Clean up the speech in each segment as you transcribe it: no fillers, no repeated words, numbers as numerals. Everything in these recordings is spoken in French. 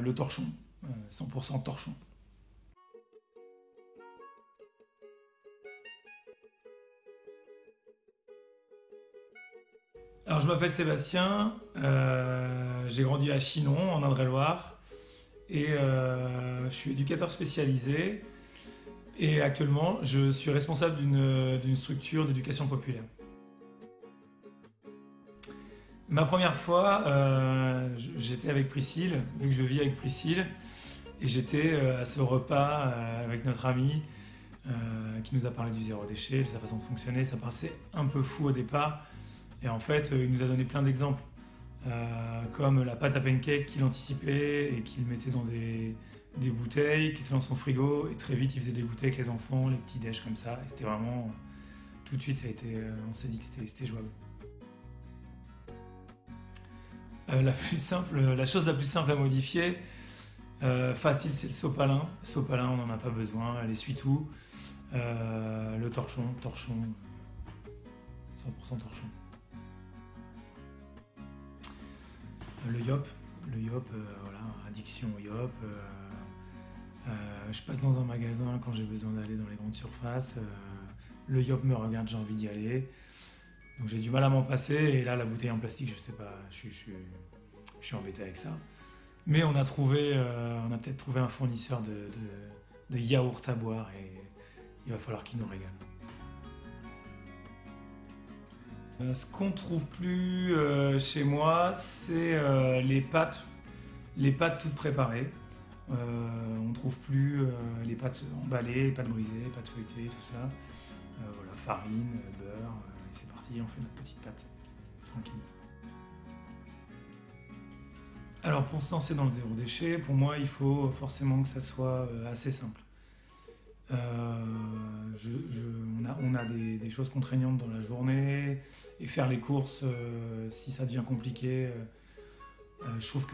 Le torchon, 100% torchon. Alors je m'appelle Sébastien, j'ai grandi à Chinon en Indre-et-Loire et je suis éducateur spécialisé et actuellement je suis responsable d'une structure d'éducation populaire. Ma première fois, j'étais avec Priscille, vu que je vis avec Priscille, et j'étais à ce repas avec notre ami qui nous a parlé du zéro déchet, de sa façon de fonctionner. Ça paraissait un peu fou au départ, et en fait, il nous a donné plein d'exemples, comme la pâte à pancake qu'il anticipait et qu'il mettait dans des bouteilles qui étaient dans son frigo, et très vite il faisait des goûters avec les enfants, les petits déj comme ça, et c'était vraiment, tout de suite, on s'est dit que c'était jouable. La chose la plus simple à modifier, facile, c'est le sopalin. Le sopalin, on n'en a pas besoin, elle essuie tout. Le torchon, 100% torchon. Le yop, voilà, addiction au yop. Je passe dans un magasin quand j'ai besoin d'aller dans les grandes surfaces. Le yop me regarde, j'ai envie d'y aller. Donc j'ai du mal à m'en passer, et là la bouteille en plastique, je sais pas, je suis embêté avec ça. Mais on a peut-être trouvé un fournisseur de yaourt à boire, et il va falloir qu'il nous régale. Ce qu'on trouve plus chez moi, c'est les pâtes toutes préparées. On trouve plus les pâtes emballées, les pâtes brisées, les pâtes feuilletées, tout ça. Voilà, farine, beurre, et c'est parti, on fait notre petite pâte, tranquille. Alors pour se lancer dans le zéro déchet, pour moi il faut forcément que ça soit assez simple. On a des choses contraignantes dans la journée, et faire les courses, si ça devient compliqué, je trouve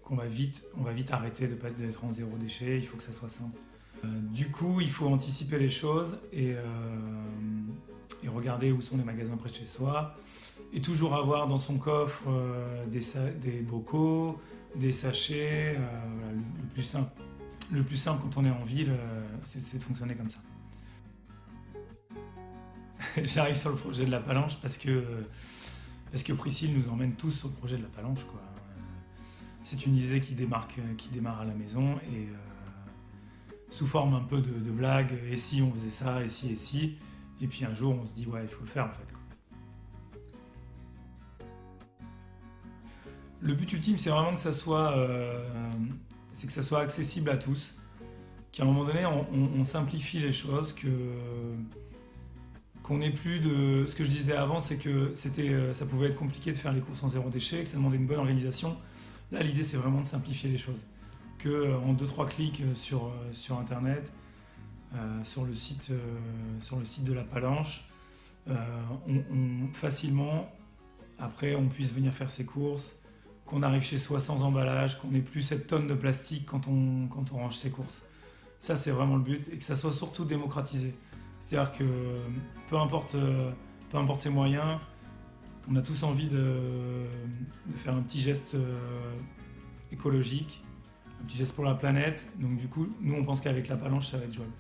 qu'on va vite arrêter d'être en zéro déchet, il faut que ça soit simple. Du coup, il faut anticiper les choses et regarder où sont les magasins près de chez soi, et toujours avoir dans son coffre des bocaux, des sachets, voilà, le plus simple. Le plus simple quand on est en ville, c'est de fonctionner comme ça. J'arrive sur le projet de la Palanche parce que Priscille nous emmène tous sur le projet de la Palanche, quoi. C'est une idée qui démarre à la maison, et sous forme un peu de blague, et si on faisait ça, et si, et puis un jour on se dit ouais, il faut le faire en fait, quoi. Le but ultime, c'est vraiment que ça soit accessible à tous, qu'à un moment donné on simplifie les choses, qu'on n'ait plus de... Ce que je disais avant, c'est que ça pouvait être compliqué de faire les courses en zéro déchet, que ça demandait une bonne organisation. Là, l'idée, c'est vraiment de simplifier les choses. En 2-3 clics sur Internet, sur le site de la Palanche, facilement, après, on puisse venir faire ses courses, qu'on arrive chez soi sans emballage, qu'on n'ait plus cette tonne de plastique quand on range ses courses. Ça, c'est vraiment le but, et que ça soit surtout démocratisé. C'est-à-dire que peu importe ses moyens, on a tous envie de faire un petit geste écologique, un petit geste pour la planète. Donc du coup, nous on pense qu'avec la Palanche, ça va être jouable.